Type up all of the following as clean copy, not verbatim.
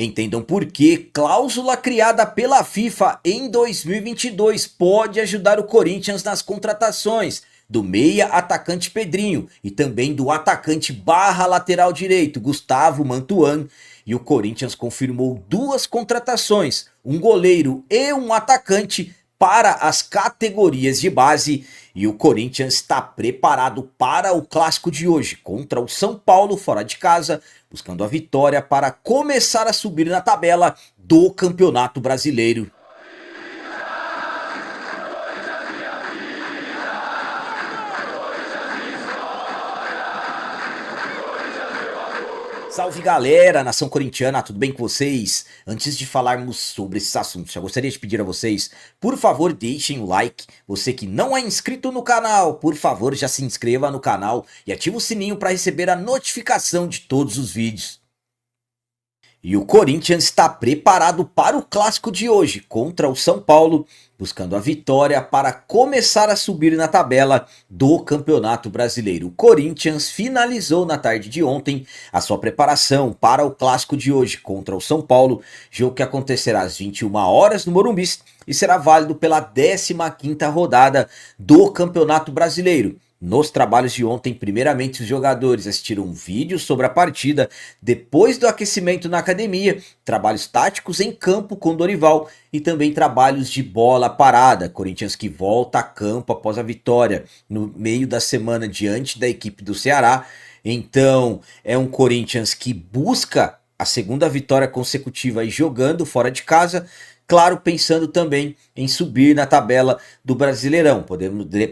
Entendam por que cláusula criada pela FIFA em 2022 pode ajudar o Corinthians nas contratações do meia atacante Pedrinho e também do atacante barra lateral direito Gustavo Mantuan. E o Corinthians confirmou duas contratações, um goleiro e um atacante para as categorias de base, e o Corinthians está preparado para o clássico de hoje contra o São Paulo fora de casa, buscando a vitória para começar a subir na tabela do Campeonato Brasileiro. Salve galera, nação corintiana, tudo bem com vocês? Antes de falarmos sobre esses assuntos, já gostaria de pedir a vocês, por favor deixem o like. Você que não é inscrito no canal, por favor já se inscreva no canal e ative o sininho para receber a notificação de todos os vídeos. E o Corinthians está preparado para o clássico de hoje contra o São Paulo, buscando a vitória para começar a subir na tabela do Campeonato Brasileiro. O Corinthians finalizou na tarde de ontem a sua preparação para o clássico de hoje contra o São Paulo, jogo que acontecerá às 21 horas no Morumbi e será válido pela 15ª rodada do Campeonato Brasileiro. Nos trabalhos de ontem, primeiramente os jogadores assistiram um vídeo sobre a partida, depois do aquecimento na academia, trabalhos táticos em campo com Dorival e também trabalhos de bola parada. Corinthians que volta a campo após a vitória no meio da semana diante da equipe do Ceará. Então é um Corinthians que busca a segunda vitória consecutiva e jogando fora de casa. Claro, pensando também em subir na tabela do Brasileirão.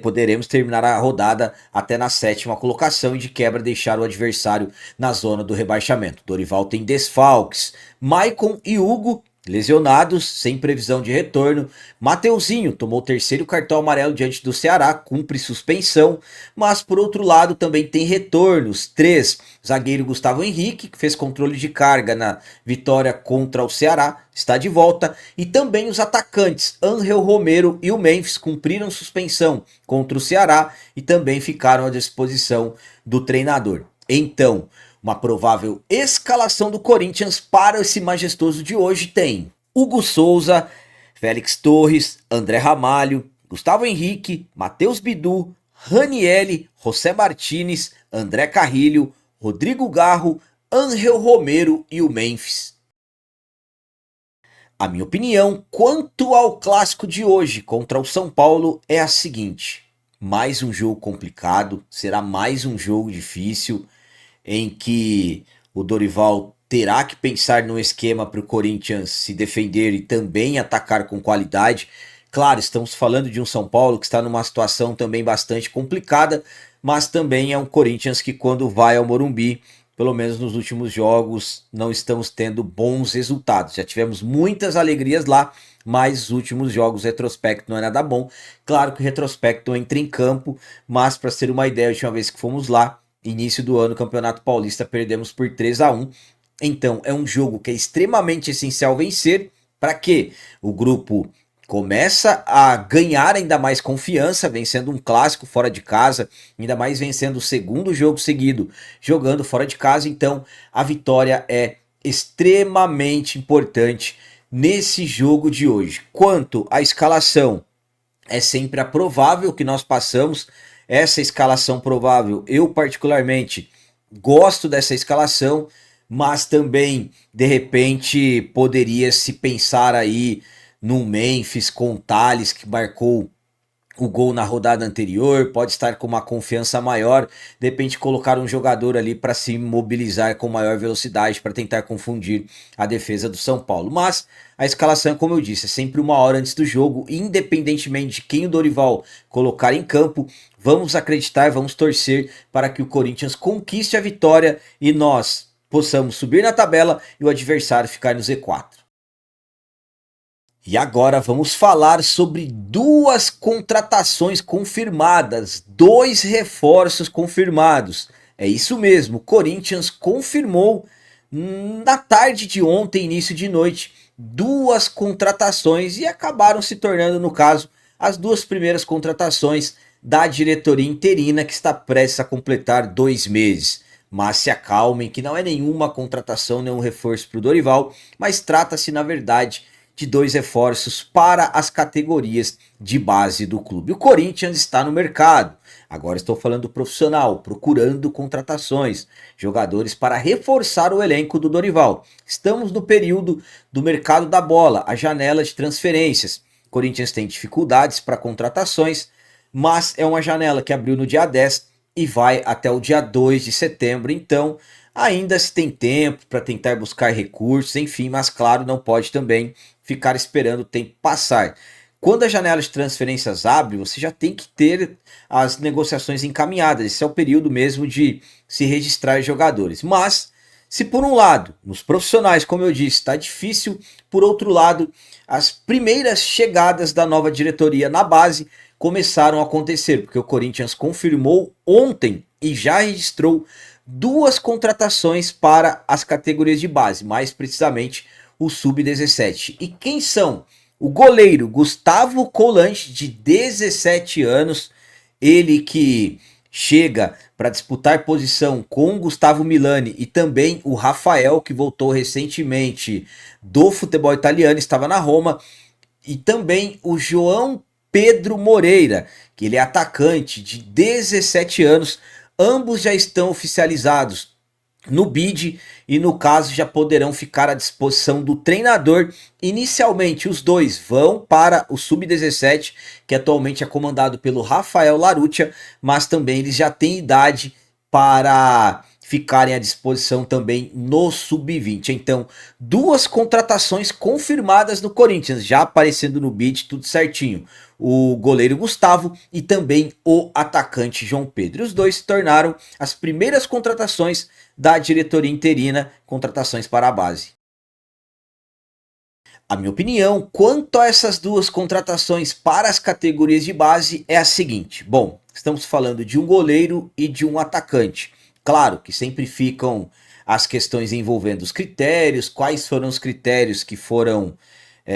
Poderemos terminar a rodada até na 7ª colocação e de quebra deixar o adversário na zona do rebaixamento. Dorival tem desfalques, Maicon e Hugo lesionados, sem previsão de retorno. Mateuzinho tomou o 3º cartão amarelo diante do Ceará, cumpre suspensão, mas por outro lado também tem retornos, 3. Zagueiro Gustavo Henrique, que fez controle de carga na vitória contra o Ceará, está de volta, e também os atacantes Ángel Romero e o Memphis cumpriram suspensão contra o Ceará e também ficaram à disposição do treinador. Então, uma provável escalação do Corinthians para esse majestoso de hoje tem Hugo Souza, Félix Torres, André Ramalho, Gustavo Henrique, Matheus Bidu, Ranielli, José Martínez, André Carrilho, Rodrigo Garro, Ángel Romero e o Memphis. A minha opinião quanto ao clássico de hoje contra o São Paulo é a seguinte: mais um jogo complicado, será mais um jogo difícil, em que o Dorival terá que pensar no esquema para o Corinthians se defender e também atacar com qualidade. Claro, estamos falando de um São Paulo que está numa situação também bastante complicada, mas também é um Corinthians que quando vai ao Morumbi, pelo menos nos últimos jogos, não estamos tendo bons resultados. Já tivemos muitas alegrias lá, mas os últimos jogos, retrospecto não é nada bom. Claro que o retrospecto entra em campo, mas para ser uma ideia, a última vez que fomos lá, início do ano, Campeonato Paulista, perdemos por 3-1. Então é um jogo que é extremamente essencial vencer para que o grupo começa a ganhar ainda mais confiança, vencendo um clássico fora de casa, ainda mais vencendo o segundo jogo seguido, jogando fora de casa. Então a vitória é extremamente importante nesse jogo de hoje. Quanto à escalação, é sempre a provável que nós passamos. Essa escalação provável, eu particularmente gosto dessa escalação, mas também, de repente, poderia se pensar aí no Memphis com o Thales, que marcou o gol na rodada anterior, pode estar com uma confiança maior, de repente colocar um jogador ali para se mobilizar com maior velocidade, para tentar confundir a defesa do São Paulo. Mas a escalação, como eu disse, é sempre uma hora antes do jogo, independentemente de quem o Dorival colocar em campo. Vamos acreditar, vamos torcer para que o Corinthians conquiste a vitória e nós possamos subir na tabela e o adversário ficar no Z4. E agora vamos falar sobre duas contratações confirmadas, 2 reforços confirmados. É isso mesmo, o Corinthians confirmou na tarde de ontem, início de noite, 2 contratações e acabaram se tornando, no caso, as 2 primeiras contratações da diretoria interina que está prestes a completar 2 meses. Mas se acalmem que não é nenhuma contratação, nenhum reforço para o Dorival, mas trata-se na verdade de 2 reforços para as categorias de base do clube. O Corinthians está no mercado, agora estou falando do profissional, procurando contratações, jogadores para reforçar o elenco do Dorival. Estamos no período do mercado da bola, a janela de transferências. O Corinthians tem dificuldades para contratações, mas é uma janela que abriu no dia 10 e vai até o dia 2 de setembro, então ainda se tem tempo para tentar buscar recursos, enfim, mas claro, não pode também ficar esperando o tempo passar. Quando a janela de transferências abre, você já tem que ter as negociações encaminhadas. Esse é o período mesmo de se registrar jogadores. Mas, se por um lado, nos profissionais, como eu disse, está difícil, por outro lado, as primeiras chegadas da nova diretoria na base começaram a acontecer, porque o Corinthians confirmou ontem e já registrou 2 contratações para as categorias de base, mais precisamente o Sub-17. E quem são? O goleiro Gustavo Colange, de 17 anos, ele que chega para disputar posição com Gustavo Milani e também o Rafael, que voltou recentemente do futebol italiano, estava na Roma, e também o João Pedro Moreira, que ele é atacante de 17 anos, ambos já estão oficializados no bid e no caso já poderão ficar à disposição do treinador. Inicialmente os dois vão para o Sub-17, que atualmente é comandado pelo Rafael Laruccia, mas também eles já têm idade para ficarem à disposição também no Sub-20. Então, 2 contratações confirmadas no Corinthians, já aparecendo no bid, tudo certinho. O goleiro Gustavo e também o atacante João Pedro. Os dois se tornaram as primeiras contratações da diretoria interina, contratações para a base. A minha opinião quanto a essas 2 contratações para as categorias de base é a seguinte. Bom, estamos falando de um goleiro e de um atacante. Claro que sempre ficam as questões envolvendo os critérios, quais foram os critérios que foram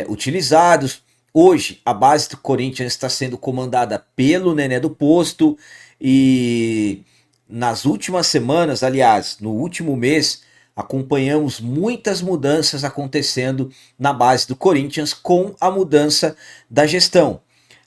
utilizados. Hoje, a base do Corinthians está sendo comandada pelo Nené do Posto e nas últimas semanas, aliás, no último mês, acompanhamos muitas mudanças acontecendo na base do Corinthians com a mudança da gestão.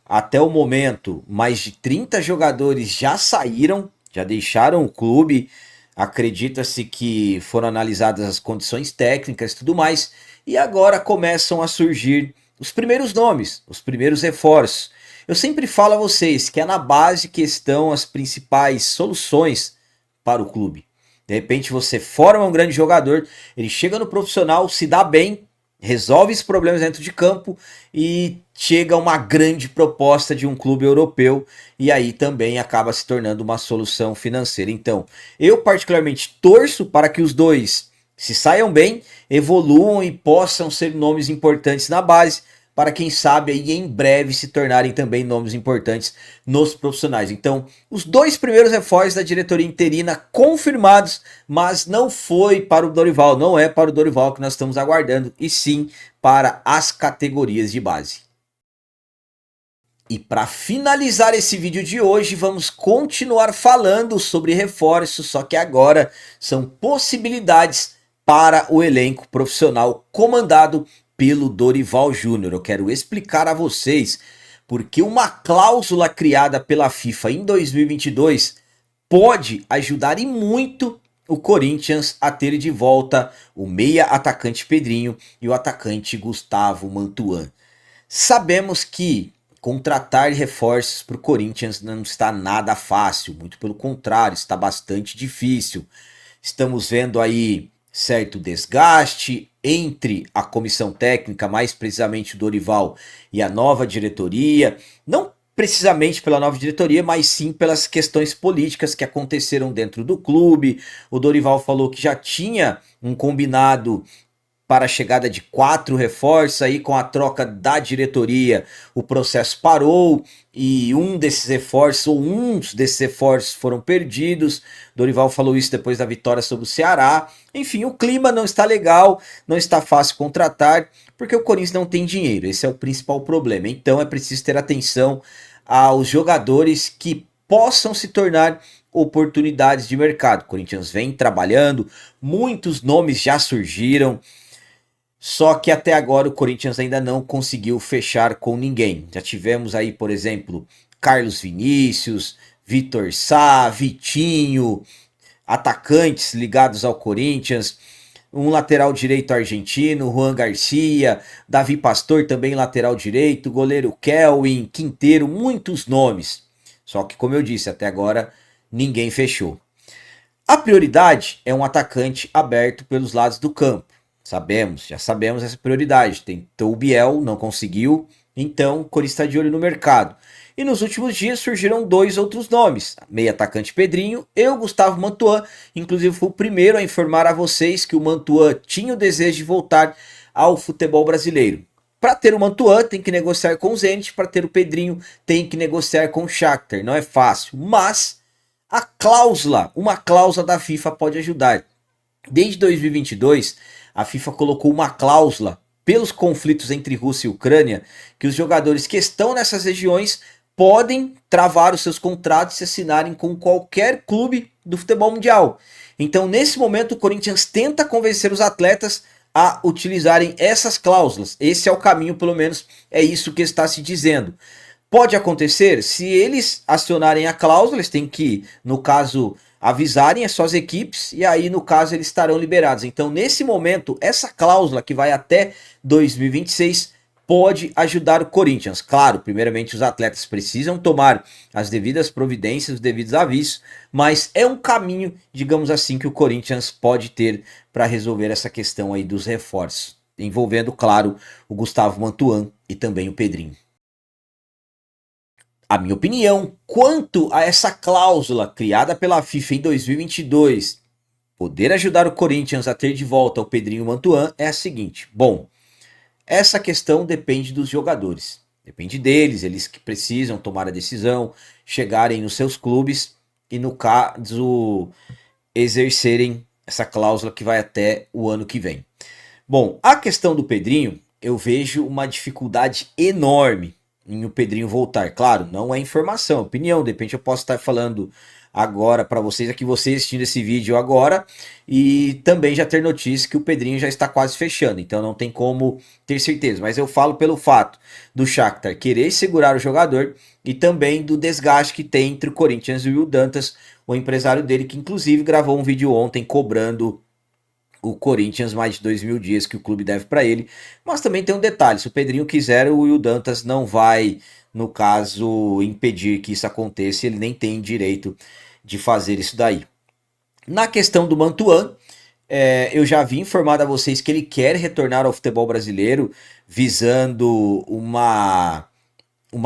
Até o momento, mais de 30 jogadores já saíram, já deixaram o clube. Acredita-se que foram analisadas as condições técnicas e tudo mais, e agora começam a surgir os primeiros nomes, os primeiros reforços. Eu sempre falo a vocês que é na base que estão as principais soluções para o clube. De repente você forma um grande jogador, ele chega no profissional, se dá bem, resolve os problemas dentro de campo e chega uma grande proposta de um clube europeu e aí também acaba se tornando uma solução financeira. Então, eu particularmente torço para que os dois se saiam bem, evoluam e possam ser nomes importantes na base, para quem sabe aí em breve se tornarem também nomes importantes nos profissionais. Então, os 2 primeiros reforços da diretoria interina confirmados, mas não foi para o Dorival, não é para o Dorival que nós estamos aguardando, e sim para as categorias de base. E para finalizar esse vídeo de hoje, vamos continuar falando sobre reforços, só que agora são possibilidades para o elenco profissional comandado pelo Dorival Júnior. Eu quero explicar a vocês porque uma cláusula criada pela FIFA em 2022 pode ajudar e muito o Corinthians a ter de volta o meia atacante Pedrinho e o atacante Gustavo Mantuan. Sabemos que contratar reforços para o Corinthians não está nada fácil, muito pelo contrário, está bastante difícil. Estamos vendo aí certo desgaste entre a comissão técnica, mais precisamente o Dorival e a nova diretoria, não precisamente pela nova diretoria, mas sim pelas questões políticas que aconteceram dentro do clube. O Dorival falou que já tinha um combinado para a chegada de 4 reforços, aí com a troca da diretoria o processo parou e uns desses reforços foram perdidos. Dorival falou isso depois da vitória sobre o Ceará. Enfim, o clima não está legal, não está fácil contratar, porque o Corinthians não tem dinheiro, esse é o principal problema. Então é preciso ter atenção aos jogadores que possam se tornar oportunidades de mercado. O Corinthians vem trabalhando, muitos nomes já surgiram, só que até agora o Corinthians ainda não conseguiu fechar com ninguém. Já tivemos aí, por exemplo, Carlos Vinícius, Vitor Sá, Vitinho, atacantes ligados ao Corinthians, um lateral direito argentino, Juan Garcia, Davi Pastor também lateral direito, goleiro Kelvin, Quinteiro, muitos nomes. Só que, como eu disse, até agora ninguém fechou. A prioridade é um atacante aberto pelos lados do campo. Já sabemos essa prioridade. Tentou o Biel, não conseguiu, então o Corinthians está de olho no mercado. E nos últimos dias surgiram dois outros nomes, meio atacante Pedrinho e o Gustavo Mantuan. Inclusive fui o primeiro a informar a vocês que o Mantuan tinha o desejo de voltar ao futebol brasileiro. Para ter o Mantuan tem que negociar com o Zenit, para ter o Pedrinho tem que negociar com o Shakhtar. Não é fácil, mas uma cláusula da FIFA pode ajudar. Desde 2022, a FIFA colocou uma cláusula pelos conflitos entre Rússia e Ucrânia que os jogadores que estão nessas regiões podem travar os seus contratos e assinarem com qualquer clube do futebol mundial. Então, nesse momento, o Corinthians tenta convencer os atletas a utilizarem essas cláusulas. Esse é o caminho, pelo menos é isso que está se dizendo. Pode acontecer, se eles acionarem a cláusula, eles têm que, no caso, avisarem as suas equipes e aí, no caso, eles estarão liberados. Então, nesse momento, essa cláusula que vai até 2026 pode ajudar o Corinthians. Claro, primeiramente os atletas precisam tomar as devidas providências, os devidos avisos, mas é um caminho, digamos assim, que o Corinthians pode ter para resolver essa questão aí dos reforços, envolvendo, claro, o Gustavo Mantuan e também o Pedrinho. A minha opinião quanto a essa cláusula criada pela FIFA em 2022 poder ajudar o Corinthians a ter de volta o Pedrinho e o Mantuan é a seguinte. Bom, essa questão depende dos jogadores, depende deles, eles que precisam tomar a decisão, chegarem nos seus clubes e, no caso, exercerem essa cláusula que vai até o ano que vem. Bom, a questão do Pedrinho, eu vejo uma dificuldade enorme em o Pedrinho voltar. Claro, não é informação, é opinião, de repente eu posso estar falando agora para vocês, aqui vocês assistindo esse vídeo agora, e também já ter notícia que o Pedrinho já está quase fechando, então não tem como ter certeza, mas eu falo pelo fato do Shakhtar querer segurar o jogador e também do desgaste que tem entre o Corinthians e o Will Dantas, o empresário dele, que inclusive gravou um vídeo ontem cobrando o Corinthians mais de 2.000 dias que o clube deve para ele. Mas também tem um detalhe, se o Pedrinho quiser, o Will Dantas não vai, no caso, impedir que isso aconteça, ele nem tem direito de fazer isso daí. Na questão do Mantuan, eu já vi informado a vocês que ele quer retornar ao futebol brasileiro, visando uma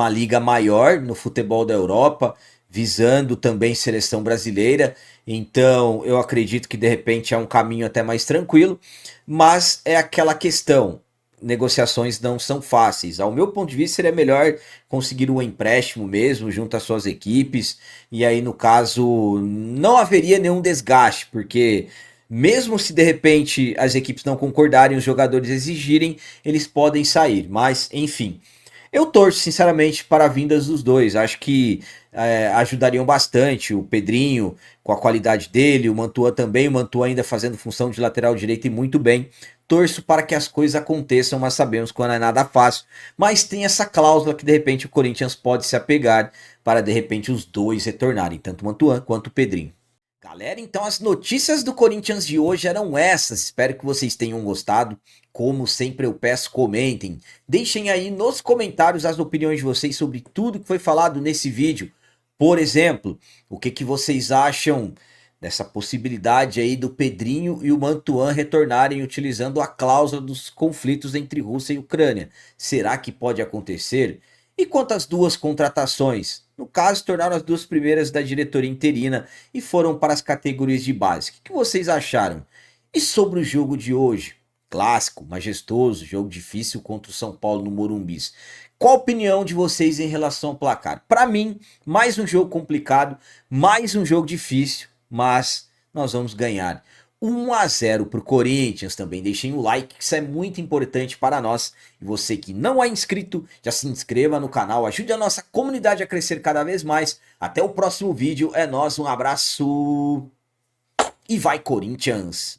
liga maior no futebol da Europa, visando também seleção brasileira. Então eu acredito que de repente é um caminho até mais tranquilo, mas é aquela questão, negociações não são fáceis. Ao meu ponto de vista seria melhor conseguir um empréstimo mesmo junto às suas equipes, e aí no caso não haveria nenhum desgaste, porque mesmo se de repente as equipes não concordarem, os jogadores exigirem, eles podem sair, mas enfim. Eu torço sinceramente para a vindas dos dois, acho que ajudariam bastante o Pedrinho com a qualidade dele, o Mantuan também, o Mantuan ainda fazendo função de lateral direito e muito bem. Torço para que as coisas aconteçam, mas sabemos que não é nada fácil, mas tem essa cláusula que de repente o Corinthians pode se apegar para de repente os dois retornarem, tanto o Mantuan quanto o Pedrinho. Galera, então as notícias do Corinthians de hoje eram essas, espero que vocês tenham gostado. Como sempre eu peço, comentem, deixem aí nos comentários as opiniões de vocês sobre tudo que foi falado nesse vídeo. Por exemplo, o que vocês acham dessa possibilidade aí do Pedrinho e o Mantuan retornarem utilizando a cláusula dos conflitos entre Rússia e Ucrânia? Será que pode acontecer? E quanto às duas contratações? No caso, tornaram as duas primeiras da diretoria interina e foram para as categorias de base. O que vocês acharam? E sobre o jogo de hoje? Clássico, majestoso, jogo difícil contra o São Paulo no Morumbis. Qual a opinião de vocês em relação ao placar? Para mim, mais um jogo complicado, mais um jogo difícil, mas nós vamos ganhar. 1 a 0 para o Corinthians. Também deixem o like, que isso é muito importante para nós. E você que não é inscrito, já se inscreva no canal, ajude a nossa comunidade a crescer cada vez mais. Até o próximo vídeo, é nóis, um abraço e vai Corinthians!